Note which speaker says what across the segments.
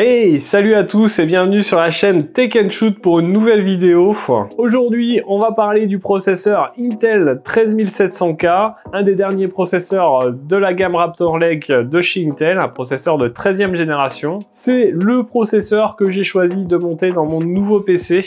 Speaker 1: Hey, salut à tous et bienvenue sur la chaîne Tech & Shoot pour une nouvelle vidéo. Aujourd'hui, on va parler du processeur Intel 13700K, un des derniers processeurs de la gamme Raptor Lake de chez Intel, un processeur de 13e génération. C'est le processeur que j'ai choisi de monter dans mon nouveau PC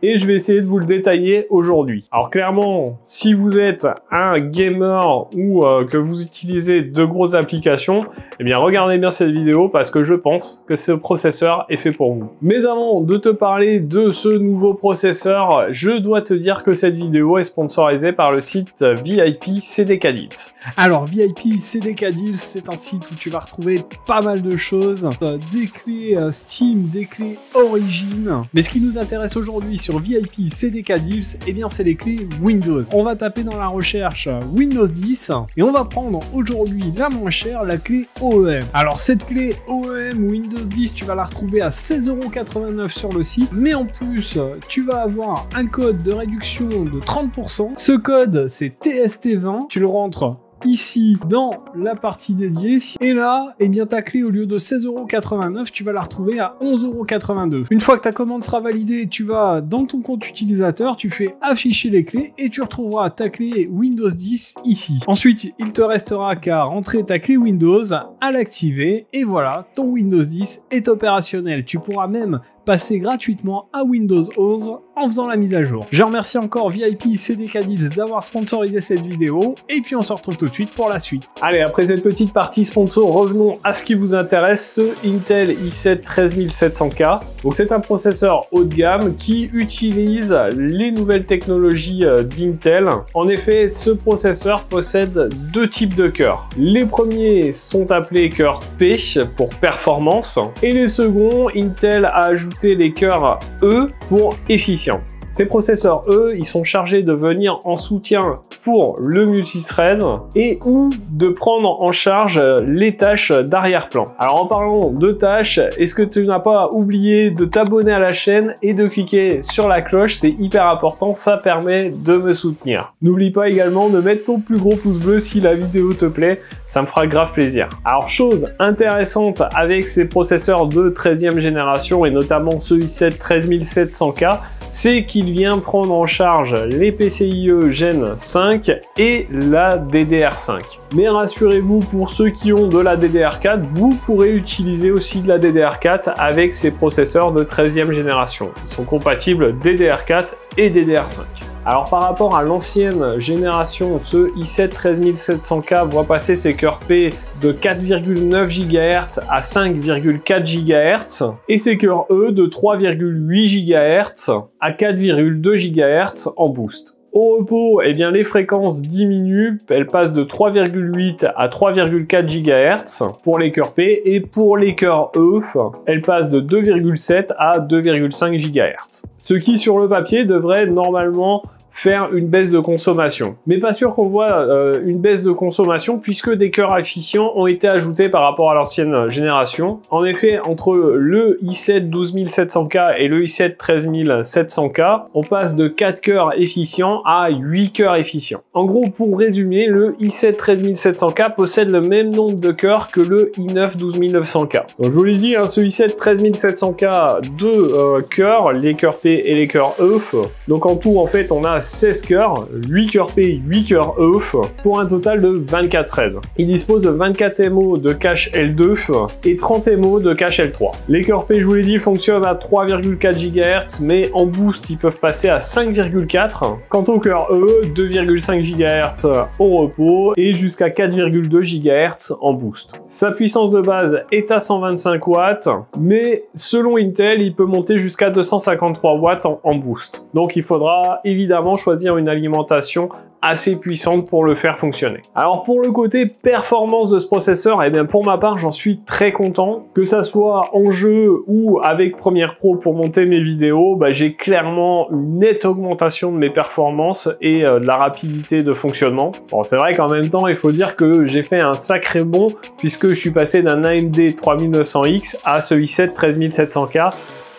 Speaker 1: et je vais essayer de vous le détailler aujourd'hui. Alors clairement, si vous êtes un gamer ou que vous utilisez de grosses applications, eh bien regardez bien cette vidéo parce que je pense que ce processeur est fait pour vous. Mais avant de te parler de ce nouveau processeur, je dois te dire que cette vidéo est sponsorisée par le site VIP CDK Deals.
Speaker 2: Alors VIP CDK Deals, c'est un site où tu vas retrouver pas mal de choses, des clés Steam, des clés Origin. Mais ce qui nous intéresse aujourd'hui sur VIP CDK Deals, eh bien c'est les clés Windows. On va taper dans la recherche Windows 10 et on va prendre aujourd'hui la moins chère, la clé OEM. Alors cette clé OEM Windows 10, tu vas la retrouver à 16,89 € sur le site, mais en plus tu vas avoir un code de réduction de 30%. Ce code c'est TST20, tu le rentres ici dans la partie dédiée et là, eh bien ta clé au lieu de 16,89 €, tu vas la retrouver à 11,82 €. Une fois que ta commande sera validée, tu vas dans ton compte utilisateur, tu fais afficher les clés et tu retrouveras ta clé Windows 10 ici. Ensuite, il te restera qu'à rentrer ta clé Windows, à l'activer et voilà, ton Windows 10 est opérationnel. Tu pourras même passer gratuitement à Windows 11 en faisant la mise à jour. Je remercie encore VIP CDK Deals d'avoir sponsorisé cette vidéo et puis on se retrouve tout de suite pour la suite.
Speaker 1: Allez, après cette petite partie sponsor, revenons à ce qui vous intéresse, ce Intel i7 13700K. Donc c'est un processeur haut de gamme qui utilise les nouvelles technologies d'Intel. En effet, ce processeur possède deux types de cœurs. Les premiers sont appelés cœurs P pour performance et les seconds, Intel a ajouté les cœurs E pour efficient. Ces processeurs E, ils sont chargés de venir en soutien pour le multithread et ou de prendre en charge les tâches d'arrière-plan. Alors en parlant de tâches, est-ce que tu n'as pas oublié de t'abonner à la chaîne et de cliquer sur la cloche? C'est hyper important, ça permet de me soutenir. N'oublie pas également de mettre ton plus gros pouce bleu si la vidéo te plaît, ça me fera grave plaisir. Alors chose intéressante avec ces processeurs de 13e génération et notamment ce i7 13700K, c'est qu'il vient prendre en charge les PCIe Gen 5 et la DDR5. Mais rassurez-vous, pour ceux qui ont de la DDR4, vous pourrez utiliser aussi de la DDR4 avec ces processeurs de 13e génération. Ils sont compatibles DDR4 et DDR5. Alors par rapport à l'ancienne génération, ce i7 13700K voit passer ses cœurs P de 4,9 GHz à 5,4 GHz et ses cœurs E de 3,8 GHz à 4,2 GHz en boost. Au repos, eh bien, les fréquences diminuent, elles passent de 3,8 à 3,4 GHz pour les cœurs P et pour les cœurs E, elles passent de 2,7 à 2,5 GHz. Ce qui, sur le papier, devrait normalement faire une baisse de consommation. Mais pas sûr qu'on voit une baisse de consommation puisque des cœurs efficients ont été ajoutés par rapport à l'ancienne génération. En effet, entre le i7 12700K et le i7 13700K, on passe de 4 cœurs efficients à 8 cœurs efficients. En gros, pour résumer, le i7 13700K possède le même nombre de cœurs que le i9 12900K. Donc, je vous l'ai dit, hein, ce i7 13700K, deux cœurs, les cœurs P et les cœurs E. Donc en tout, en fait, on a 16 cœurs, 8 cœurs P, 8 cœurs E, pour un total de 24 threads. Il dispose de 24 MO de cache L2 et 30 MO de cache L3. Les cœurs P, je vous l'ai dit, fonctionnent à 3,4 GHz, mais en boost, ils peuvent passer à 5,4. Quant aux cœurs E, 2,5 GHz au repos et jusqu'à 4,2 GHz en boost. Sa puissance de base est à 125 watts, mais selon Intel, il peut monter jusqu'à 253 watts en boost. Donc il faudra évidemment choisir une alimentation assez puissante pour le faire fonctionner. Alors pour le côté performance de ce processeur, eh bien pour ma part j'en suis très content, que ça soit en jeu ou avec Premiere Pro pour monter mes vidéos, j'ai clairement une nette augmentation de mes performances et de la rapidité de fonctionnement. Bon, c'est vrai qu'en même temps il faut dire que j'ai fait un sacré bond puisque je suis passé d'un AMD 3900X à ce i7 13700K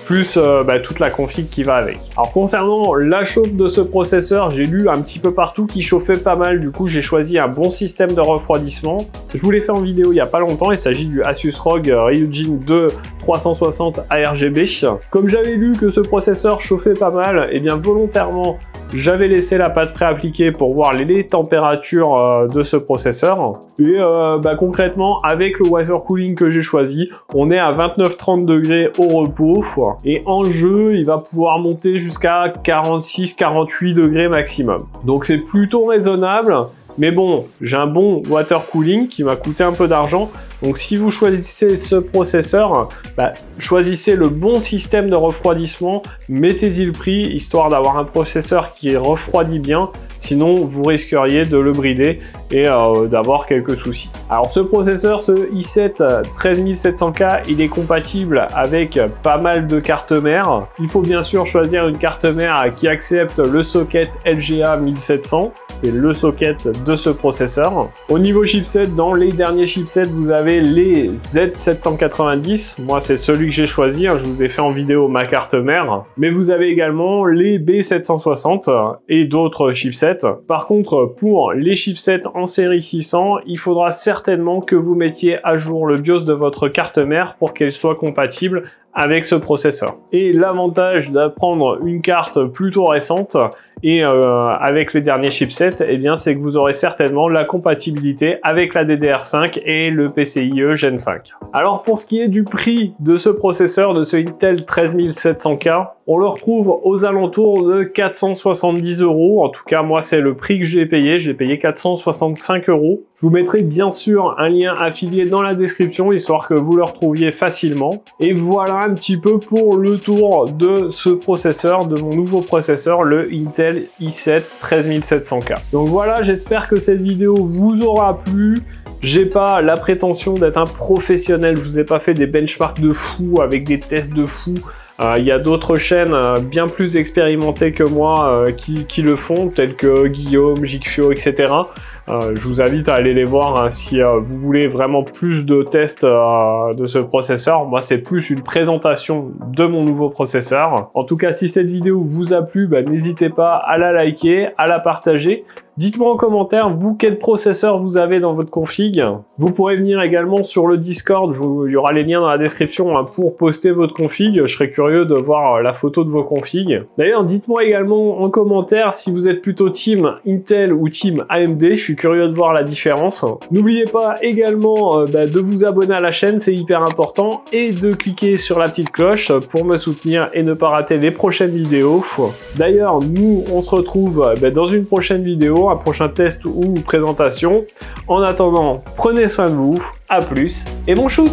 Speaker 1: plus toute la config qui va avec. Alors concernant la chauffe de ce processeur, j'ai lu un petit peu partout qu'il chauffait pas mal, du coup j'ai choisi un bon système de refroidissement. Je vous l'ai fait en vidéo il y a pas longtemps, il s'agit du Asus ROG Ryujin 2 360 ARGB. Comme j'avais lu que ce processeur chauffait pas mal, et bien volontairement j'avais laissé la pâte préappliquée pour voir les températures de ce processeur. Et concrètement, avec le water cooling que j'ai choisi, on est à 29-30 degrés au repos. Et en jeu, il va pouvoir monter jusqu'à 46-48 degrés maximum. Donc c'est plutôt raisonnable. Mais bon, j'ai un bon water cooling qui m'a coûté un peu d'argent. Donc si vous choisissez ce processeur, choisissez le bon système de refroidissement, mettez-y le prix, histoire d'avoir un processeur qui refroidit bien. Sinon, vous risqueriez de le brider et d'avoir quelques soucis. Alors ce processeur, ce i7 13700K, il est compatible avec pas mal de cartes mères. Il faut bien sûr choisir une carte mère qui accepte le socket LGA 1700. C'est le socket de ce processeur. Au niveau chipset, dans les derniers chipsets, vous avez les Z790. Moi, c'est celui que j'ai choisi. Je vous ai fait en vidéo ma carte mère. Mais vous avez également les B760 et d'autres chipsets. Par contre, pour les chipsets en série 600, il faudra certainement que vous mettiez à jour le BIOS de votre carte mère pour qu'elle soit compatible avec ce processeur. Et l'avantage d'apprendre une carte plutôt récente et avec les derniers chipsets, eh bien c'est que vous aurez certainement la compatibilité avec la DDR5 et le PCIe Gen 5. Alors pour ce qui est du prix de ce processeur, de ce Intel 13700K, on le retrouve aux alentours de 470 €. En tout cas, moi, c'est le prix que j'ai payé. J'ai payé 465 €. Je vous mettrai bien sûr un lien affilié dans la description, histoire que vous le retrouviez facilement. Et voilà un petit peu pour le tour de ce processeur, de mon nouveau processeur, le Intel i7 13700K. Donc voilà, j'espère que cette vidéo vous aura plu. J'ai pas la prétention d'être un professionnel, je vous ai pas fait des benchmarks de fou avec des tests de fou. Il y a d'autres chaînes bien plus expérimentées que moi qui le font, telles que Guillaume, Jigfio, etc. Je vous invite à aller les voir si vous voulez vraiment plus de tests de ce processeur. Moi, c'est plus une présentation de mon nouveau processeur. En tout cas, si cette vidéo vous a plu, n'hésitez pas à la liker, à la partager. Dites-moi en commentaire, vous, quel processeur vous avez dans votre config. Vous pourrez venir également sur le Discord, il y aura les liens dans la description pour poster votre config. Je serais curieux de voir la photo de vos configs. D'ailleurs, dites-moi également en commentaire si vous êtes plutôt team Intel ou team AMD. Je suis curieux de voir la différence. N'oubliez pas également de vous abonner à la chaîne, c'est hyper important, et de cliquer sur la petite cloche pour me soutenir et ne pas rater les prochaines vidéos. D'ailleurs, nous, on se retrouve dans une prochaine vidéo, un prochain test ou présentation. En attendant, prenez soin de vous, à plus et bon shoot!